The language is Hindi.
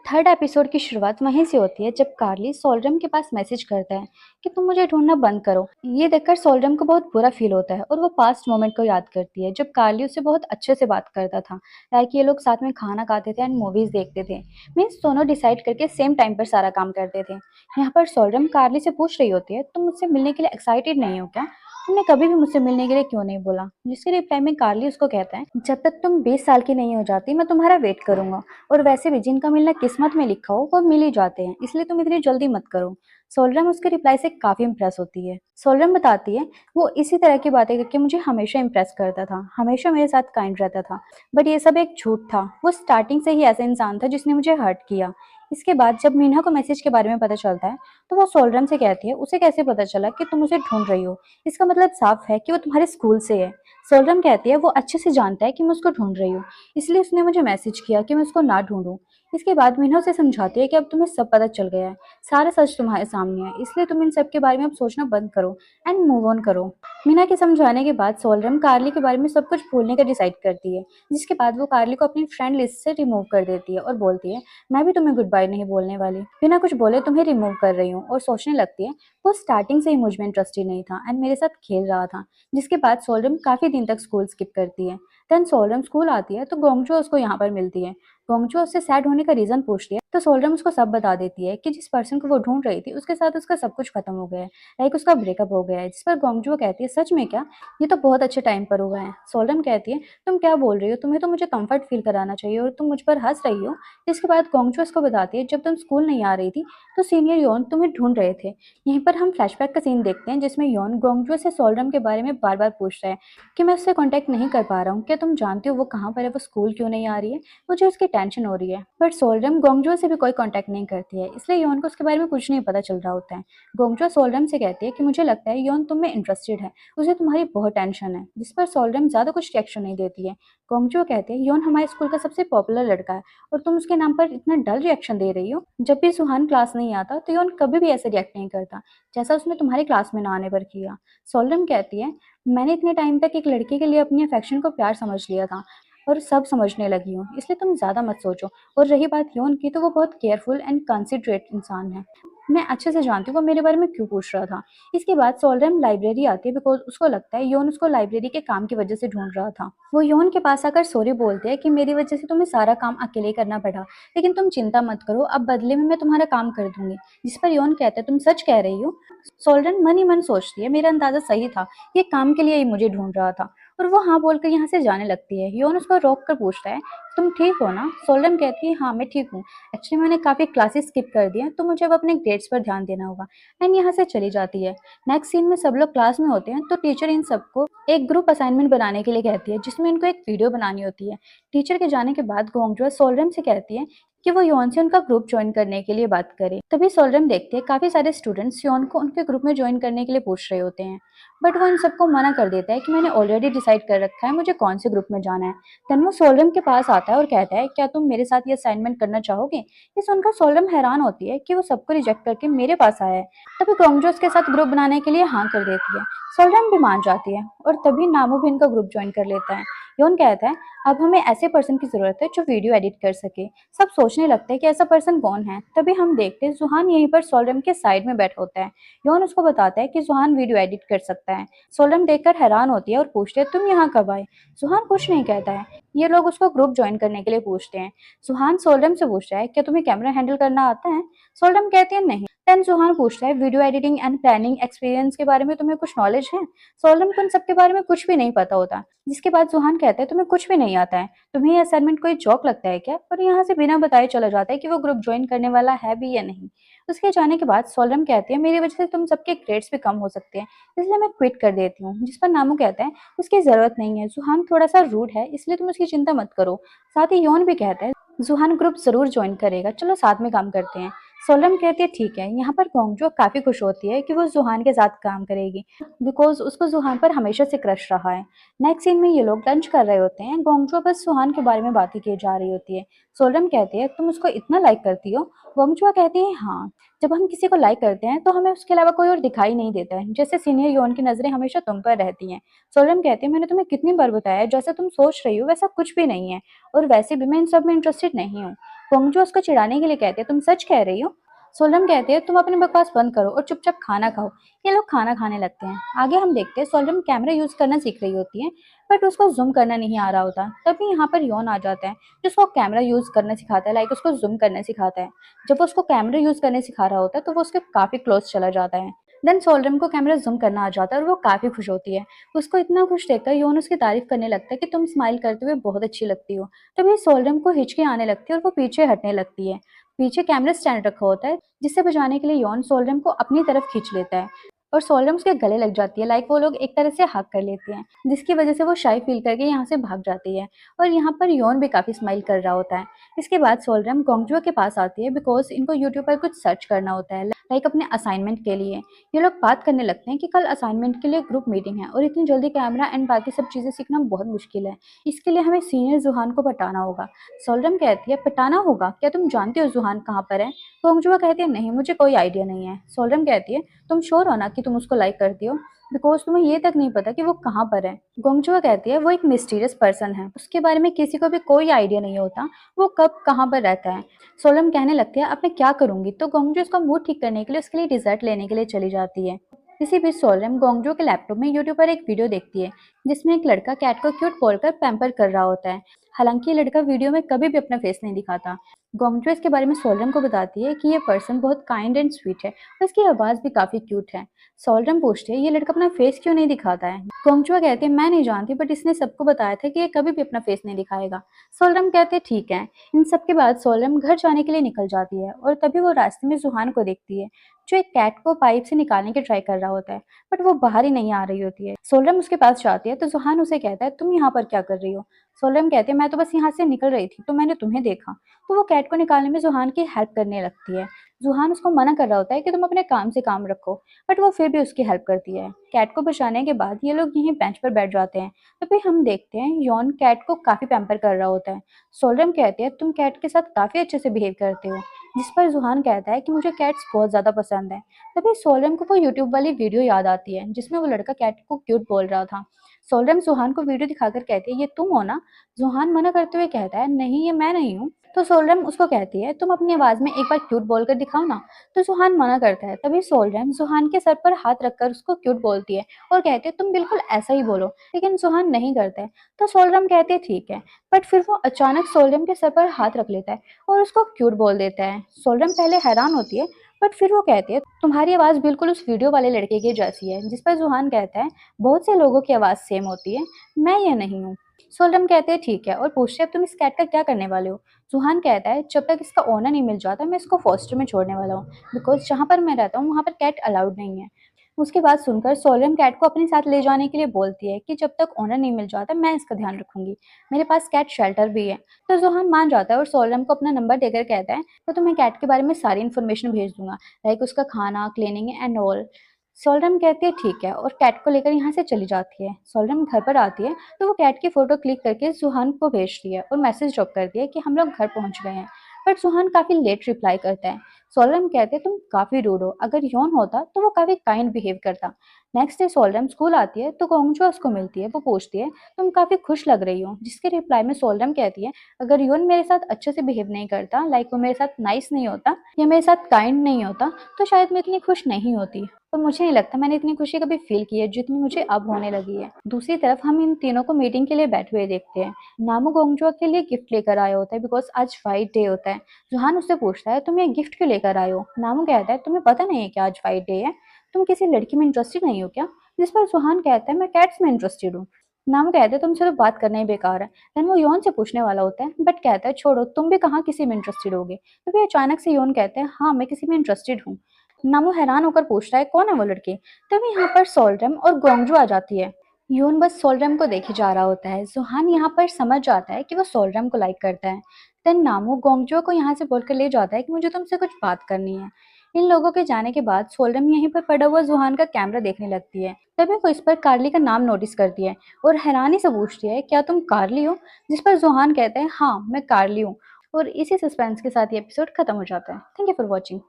थर्ड एपिसोड की शुरुआत वहीं से होती है जब कार्ली सोल्ड्रम के पास मैसेज करता है कि तुम मुझे ढूंढना बंद करो। ये देखकर सोल्ड्रम को बहुत बुरा फील होता है और वो पास्ट मोमेंट को याद करती है जब कार्ली उससे बहुत अच्छे से बात करता था। लाइक ये लोग साथ में खाना खाते थे एंड मूवीज देखते थे। मीन्स दोनों डिसाइड करके सेम टाइम पर सारा काम करते थे। यहाँ पर सोल्ड्रम कार्ली से पूछ रही होती है, तुम मुझसे मिलने के लिए एक्साइटेड नहीं हो क्या? तुमने कभी भी मुझसे मिलने के लिए क्यों नहीं बोला? जिसके रिप्लाई में कार्ली उसको कहता है, जब तक तुम 20 साल की नहीं हो जाती मैं तुम्हारा वेट करूंगा। और वैसे भी जिनका मिलना किस्मत में लिखा हो वो मिल ही जाते हैं, इसलिए तुम इतनी जल्दी मत करो। सोल्रम उसके रिप्लाई से काफी इंप्रेस होती है। सोल्रम बताती है, वो इसी तरह की बातें करके मुझे हमेशा इंप्रेस करता था, हमेशा मेरे साथ काइंड रहता था। बट ये सब एक झूठ था, वो स्टार्टिंग से ही ऐसा इंसान था जिसने मुझे हर्ट किया। इसके बाद जब मीना को मैसेज के बारे में पता चलता है तो वो सोल्रम से कहती है, उसे कैसे पता चला कि तुम उसे ढूंढ रही हो? इसका मतलब साफ है कि वो तुम्हारे स्कूल से है। सोल्रम कहती है, वो अच्छे से जानता है कि मैं उसको ढूंढ रही हूँ, इसलिए उसने मुझे मैसेज किया कि मैं उसको ना ढूंढूं। इसके बाद मीना उसे समझाती है कि अब तुम्हें सब पता चल गया है, सारा सच तुम्हारे सामने है, इसलिए तुम इन सब के बारे में अब सोचना बंद करो एंड मूव ऑन करो। मीना के समझाने के बाद सोल्रम कार्ली के बारे में सब कुछ भूलने का डिसाइड करती है, जिसके बाद वो कार्ली को अपनी फ्रेंड लिस्ट से रिमूव कर देती है और बोलती है, मैं भी तुम्हें गुड बाय नहीं बोलने वाली, बिना कुछ बोले तुम्हें रिमूव कर रही हूँ। और सोचने लगती है, वो स्टार्टिंग से ही मुझ में इंटरेस्टेड नहीं था एंड मेरे साथ खेल रहा था। जिसके बाद सोल्रम काफी दिन तक स्कूल स्किप करती है। देन सोल्रम स्कूल आती है तो गोंगजो उसको यहाँ पर मिलती है। गोंगजो उससे सैड होने का रीजन पूछती है तो सोल्रम उसको सब बता देती है कि जिस पर्सन को वो ढूंढ रही थी उसके साथ उसका सब कुछ खत्म हो गया है, लाइक उसका ब्रेकअप हो गया है। जिस पर गोंगजो कहती है, सच में क्या? ये तो बहुत अच्छे टाइम पर हुआ है। सोल्रम कहती है, तुम क्या बोल रही हो? तुम्हें तो मुझे कंफर्ट फील कराना चाहिए और तुम मुझ पर हंस रही हो। जिसके बाद गोंगजो उसको बताती है, जब तुम स्कूल नहीं आ रही थी तो सीनियर योन तुम्हें ढूंढ रहे थे। यहीं पर हम फ्लैशबैक का सीन देखते हैं जिसमें योन गोंगजो से सोल्रम के बारे में बार बार पूछ रहा है कि मैं उससे कांटेक्ट नहीं कर पा रहा हूँ, क्या तुम जानती हो वो कहाँ पर है, वो स्कूल क्यों नहीं आ रही है? मुझे उसकी टेंशन हो रही है। बट सोल्रम गोंगजो से भी कोई कांटेक्ट नहीं करती है, इसलिए योन को उसके बारे में कुछ नहीं पता चल रहा होता है। गोंगजो सोल्रम से कहती है कि मुझे लगता है योन तुम में इंटरेस्टेड है, उसे तुम्हारी बहुत टेंशन है। जिस पर सोल्रम ज्यादा कुछ रिएक्शन नहीं देती है। गोंगजो कहते हैं, योन हमारे स्कूल का सबसे पॉपुलर लड़का है और तुम उसके नाम पर इतना डल रिएक्शन दे रही हो। जब भी सुहान क्लास नहीं आता तो योन कभी भी ऐसे रिएक्ट नहीं करता जैसा उसने तुम्हारे क्लास में ना आने पर किया। सोल्रम कहती है, मैंने इतने टाइम तक एक लड़के के लिए अपनी अफेक्शन को प्यार समझ लिया था और सब समझने लगी हूँ, इसलिए तुम ज्यादा मत सोचो। और रही बात योन की, तो वो बहुत केयरफुल एंड कंसिडरेट इंसान है। मैं अच्छे से जानती हूँ वो मेरे बारे में क्यों पूछ रहा था। इसके बाद सोल्रम लाइब्रेरी आती है बिकॉज उसको लगता है योन उसको लाइब्रेरी के काम की वजह से ढूंढ रहा था। वो योन के पास आकर सॉरी बोलते हैं कि मेरी वजह से तुम्हें सारा काम अकेले करना पड़ा, लेकिन तुम चिंता मत करो, अब बदले में मैं तुम्हारा काम कर दूंगी। जिस पर योन कहते हैं, तुम सच कह रही हो? सोल्रन मन ही मन सोचती है, मेरा अंदाजा सही था, ये काम के लिए ही मुझे ढूंढ रहा था। और वो हाँ बोलकर यहाँ से जाने लगती है। योन उसको रोक कर पूछता है, तुम ठीक हो ना? सोल्रन कहती है, हाँ मैं ठीक हूँ, एक्चुअली मैंने काफी क्लासेस स्किप कर दिए तो मुझे अब अपने ग्रेड्स पर ध्यान देना होगा। एंड यहाँ से चली जाती है। नेक्स्ट सीन में सब लोग क्लास में होते हैं तो टीचर इन सबको एक ग्रुप असाइनमेंट बनाने के लिए कहती है जिसमें इनको एक वीडियो बनानी होती है। टीचर के जाने के बाद गोंगजो सोल्रम से कहती है कि वो योन से उनका ग्रुप ज्वाइन करने के लिए बात करे। तभी सोल्रम देखते हैं काफी सारे स्टूडेंट्स योन को उनके ग्रुप में ज्वाइन करने के लिए पूछ रहे होते हैं, बट वो इन सबको मना कर देता है कि मैंने ऑलरेडी डिसाइड कर रखा है मुझे कौन से ग्रुप में जाना है। देन वो सोल्रम के पास आता है और कहता है, क्या तुम मेरे साथ ये असाइनमेंट करना चाहोगे? ये सुनकर सोल्रम हैरान होती है कि वो सबको रिजेक्ट करके मेरे पास आया है। तभी गोंगजो उसके साथ ग्रुप बनाने के लिए हाँ कर देती है। सोल्रम भी मान जाती है और तभी नामू भी इनका ग्रुप ज्वाइन कर लेता है। योन कहता है, अब हमें ऐसे पर्सन की जरूरत है जो वीडियो एडिट कर सके। सब सोचने लगते हैं कि ऐसा पर्सन कौन है। तभी हम देखते हैं जुहान यहीं पर सोल्रम के साइड में बैठा होता है। योन उसको बताता है कि जुहान वीडियो एडिट कर सकता है। सोल्रम देखकर हैरान होती है और पूछती है, तुम यहाँ कब आए? जुहान कुछ नहीं कहता है। ये लोग उसको ग्रुप ज्वाइन करने के लिए पूछते हैं। सुहान सोल्रम से पूछता है, क्या तुम्हें कैमरा हैंडल करना आता है? सोल्रम कहती है, नहीं। देन सुहान पूछता है, video editing and planning experience के बारे में तुम्हें कुछ नॉलेज है? सोल्रम को इन सब के बारे में कुछ भी नहीं पता होता। जिसके बाद सुहान कहते हैं, तुम्हें कुछ भी नहीं आता है, तुम्हें ये असाइनमेंट कोई जोक लगता है क्या? और यहाँ से बिना बताए चला जाता है कि वो ग्रुप ज्वाइन करने वाला है भी या नहीं। उसके जाने के बाद सोल्रम कहती है, मेरी वजह से तुम सबके ग्रेड्स भी कम हो सकते हैं, इसलिए मैं क्विट कर देती हूँ। जिस पर नामू कहता है, उसकी जरूरत नहीं है, सुहान थोड़ा सा रूड है, इसलिए तुम उसकी चिंता मत करो। साथ ही योन भी कहता है, जुहान ग्रुप जरूर ज्वाइन करेगा, चलो साथ में काम करते हैं। सोलम कहती है, ठीक है। यहाँ पर गोंगजो काफी खुश होती है कि वो जुहान के साथ काम करेगी बिकॉज उसको जुहान पर हमेशा से क्रश रहा है। नेक्स्ट सीन में ये लोग लंच कर रहे होते हैं। गोंगजो बस जुहान के बारे में बातें की जा रही होती है। सोलम कहती है, तुम उसको इतना लाइक करती हो? गोंगजो कहती है, हाँ। जब हम किसी को लाइक करते हैं तो हमें उसके अलावा कोई और दिखाई नहीं देता है, जैसे सीनियर योन की नजरें हमेशा तुम पर रहती हैं। सोलम कहती है, मैंने तुम्हें कितनी बार बताया, जैसा तुम सोच रही हो वैसा कुछ भी नहीं है, और वैसे भी मैं इन सब में इंटरेस्टेड नहीं हूँ। गोंगजू उसको चिढ़ाने के लिए कहती है, तुम सच कह रही हो? सोलरम कहती है, तुम अपनी बकवास बंद करो और चुपचाप खाना खाओ। ये लोग खाना खाने लगते हैं। आगे हम देखते हैं सोलरम कैमरा यूज करना सीख रही होती है, बट उसको जूम करना नहीं आ रहा होता। तभी यहाँ पर यौन आ जाता है, जो उसको कैमरा यूज करना सिखाता है, लाइक उसको जूम करना सिखाता है। जब वो उसको कैमरा यूज करने सिखा रहा होता है तो वो उसके काफी क्लोज चला जाता है। देन सोलरम को कैमरा जूम करना आ जाता है और वो काफी खुश होती है। उसको इतना खुश देखकर यौन उसकी तारीफ करने लगता है कि तुम स्माइल करते हुए बहुत अच्छी लगती हो। तभी सोलरम को हिचकी आने लगती है और वो पीछे हटने लगती है। पीछे कैमरा स्टैंड रखा होता है, जिसे बचाने के लिए यौन सोलरम को अपनी तरफ खींच लेता है और सोलरम उसके गले लग जाती है, लाइक वो लोग एक तरह से हग कर लेते हैं, जिसकी वजह से वो शाई फील करके यहाँ से भाग जाती है। और यहाँ पर यौन भी काफी स्माइल कर रहा होता है। इसके बाद सोलरम गोंगजुआ के पास आती है, बिकॉज इनको यूट्यूब पर कुछ सर्च करना होता है, लाइक अपने असाइनमेंट के लिए। ये लोग बात करने लगते हैं कि कल असाइनमेंट के लिए ग्रुप मीटिंग है और इतनी जल्दी कैमरा एंड बाकी सब चीजें सीखना बहुत मुश्किल है। इसके लिए हमें सीनियर जुहान को पटाना होगा। सोलरम कहती है, पटाना होगा? क्या तुम जानती हो जुहान कहाँ पर है? गोंगजुआ कहती है, नहीं, मुझे कोई आइडिया नहीं है। सोलरम कहती है, तुम श्योर हो ना कि तुम उसको लाइक करती हो? बिकॉज तुम्हें ये तक नहीं पता कि वो कहाँ पर है। गोंगजुआ कहती है, वो एक मिस्टीरियस पर्सन है, उसके बारे में किसी को भी कोई आइडिया नहीं होता वो कब कहाँ पर रहता है। सोलम कहने लगती है, अब मैं क्या करूंगी? तो गोंगजू उसका मूड ठीक करने के लिए उसके लिए डिजर्ट लेने के लिए चली जाती है। इसी बीच सोलम गोंगजू के लैपटॉप में यूट्यूब पर एक वीडियो देखती है, जिसमें एक लड़का कैट को क्यूट बोलकर पैम्पर कर रहा होता है। हालांकि ये लड़का वीडियो में कभी भी अपना फेस नहीं दिखाता। गोंगजू इसके बारे में सोलम को बताती है कि ये पर्सन बहुत काइंड एंड स्वीट है और इसकी आवाज भी काफी क्यूट है। सोलम पूछती है, ये लड़का अपना फेस क्यों नहीं दिखाता है? गोंगजुआ कहते हैं, मैं नहीं जानती, बट इसने सबको बताया था कि ये कभी भी अपना फेस नहीं दिखाएगा। सोलम कहते हैं, ठीक है। इन सब के बाद सोलम घर जाने के लिए निकल जाती है और तभी वो रास्ते में जुहान को देखती है, जो एक कैट को पाइप से निकालने की ट्राई कर रहा होता है, बट वो बाहर ही नहीं आ रही होती है। सोलम उसके पास जाती है तो जुहान उसे कहता है, तुम यहाँ पर क्या कर रही हो? सोलम कहती है, मैं तो बस यहाँ से निकल रही थी तो मैंने तुम्हें देखा। तो वो कैट को निकालने में जुहान की हेल्प करने लगती है। जुहान उसको मना कर रहा होता है कि तुम अपने काम से काम रखो, बट वो फिर भी उसकी हेल्प करती है। कैट को बचाने के बाद ये लोग यहीं बेंच पर बैठ जाते हैं। तभी हम देखते हैं यॉन कैट को काफी पैम्पर कर रहा होता है। सोलरम कहती है, तुम कैट के साथ काफी अच्छे से बिहेव करते हो। जिस पर जुहान कहता है कि मुझे कैट्स बहुत ज्यादा पसंद है। तभी सोलरम को वो यूट्यूब वाली वीडियो याद आती है, जिसमें वो लड़का कैट को क्यूट बोल रहा था। सोलरम जुहान को वीडियो दिखाकर कहती है, ये तुम हो ना? जुहान मना करते हुए कहता है, नहीं, ये मैं नहीं हूँ। तो सोलरम उसको कहती है, तुम अपनी आवाज में एक बार क्यूट बोलकर दिखाओ ना। तो जुहान मना करता है। तभी सोलरम जुहान के सर पर हाथ रखकर उसको क्यूट बोलती है और कहती है, तुम बिल्कुल ऐसा ही बोलो। लेकिन जुहान नहीं करता है। तो सोलरम कहती है, ठीक है। बट फिर वो अचानक सोलरम के सर पर हाथ रख लेता है और उसको क्यूट बोल देता है। सोलरम पहले हैरान होती है, बट फिर वो कहती है, तुम्हारी आवाज बिल्कुल उस वीडियो वाले लड़के की जैसी है। जिस पर जुहान कहता है, बहुत से लोगों की आवाज सेम होती है, मैं ये नहीं हूँ। सोलरम कहते हैं, ठीक है, और पूछते हैं, अब तुम इस कैट का क्या करने वाले हो? जुहान कहता है, जब तक इसका ओनर नहीं मिल जाता मैं इसको फॉस्टर में छोड़ने वाला हूँ, बिकॉज जहाँ पर मैं रहता हूँ वहाँ पर कैट अलाउड नहीं है। उसकी बात सुनकर सोलरम कैट को अपने साथ ले जाने के लिए बोलती है कि जब तक ओनर नहीं मिल जाता मैं इसका ध्यान रखूंगी, मेरे पास कैट शेल्टर भी है। तो जुहान मान जाता है और सोलरम को अपना नंबर देकर कहता है, तो तुम्हें कैट के बारे में सारी इन्फॉर्मेशन भेज दूंगा, लाइक उसका खाना, क्लीनिंग एंड ऑल। सोलरम कहती है, ठीक है, और कैट को लेकर यहाँ से चली जाती है। सोलरम घर पर आती है तो वो कैट की फोटो क्लिक करके जुहान को भेजती है और मैसेज ड्रॉप करती है कि हम लोग घर पहुंच गए हैं। बट जुहान काफी लेट रिप्लाई करता है। सोलरम कहते हैं, तुम काफी रूड हो, अगर यौन होता तो वो काफी काइंड बिहेव करता। नेक्स्ट डे सोलरम स्कूल आती है तो गोंगजुआ उसको मिलती है। वो पूछती है, तुम काफी खुश लग रही हो। जिसके रिप्लाई में सोलरम कहती है, अगर यौन मेरे साथ अच्छे से बिहेव नहीं करता, लाइक वो मेरे साथ नाइस नहीं होता या मेरे साथ काइंड नहीं होता, तो शायद मैं इतनी खुश नहीं होती। और मुझे नहीं लगता मैंने इतनी खुशी कभी फील की है जितनी मुझे अब होने लगी है। दूसरी तरफ हम इन तीनों को मीटिंग के लिए बैठे हुए देखते हैं। नामू गोंगजुआ के लिए गिफ्ट लेकर आया होता है, बिकॉज आज वाइट डे होता है। जुहान उससे पूछता है, तुम ये गिफ्ट क्यों लेकर आए हो? नामू कहता है, तुम्हें पता नहीं है कि आज वाइट डे है? तुम किसी लड़की में इंटरेस्टेड नहीं हो क्या? जिस पर जुहान कहता है, मैं कैट्स में इंटरेस्टेड हूँ। नामू कहते हैं, तुमसे तो बात करना ही बेकार है। देन वो यौन से पूछने वाला होता है, बट कहता है, छोड़ो, तुम भी कहाँ किसी में इंटरेस्टेड होगे। तो फिर अचानक से यौन कहते हैं, हाँ, मैं किसी में इंटरेस्टेड हूँ। नामू हैरान होकर पूछता है, कौन है वो लड़की? तभी यहाँ पर सोलरम और गोंगजू आ जाती है। यून बस सोलरम को देखे जा रहा होता है। जुहान यहाँ पर समझ जाता है कि वो सोलरम को लाइक करता है। देन नामू गोंगजू को यहाँ से बोलकर ले जाता है कि मुझे तुमसे कुछ बात करनी है। इन लोगों के जाने के बाद सोलरम यहीं पर पड़ा हुआ जुहान का कैमरा देखने लगती है। तभी वो इस पर कार्ली का नाम नोटिस करती है और हैरानी से पूछती है, क्या तुम कार्ली हो? जिस पर जुहान कहता है, हाँ, मैं कार्ली हूँ। और इसी सस्पेंस के साथ ये एपिसोड खत्म हो जाता है। Thank you for watching.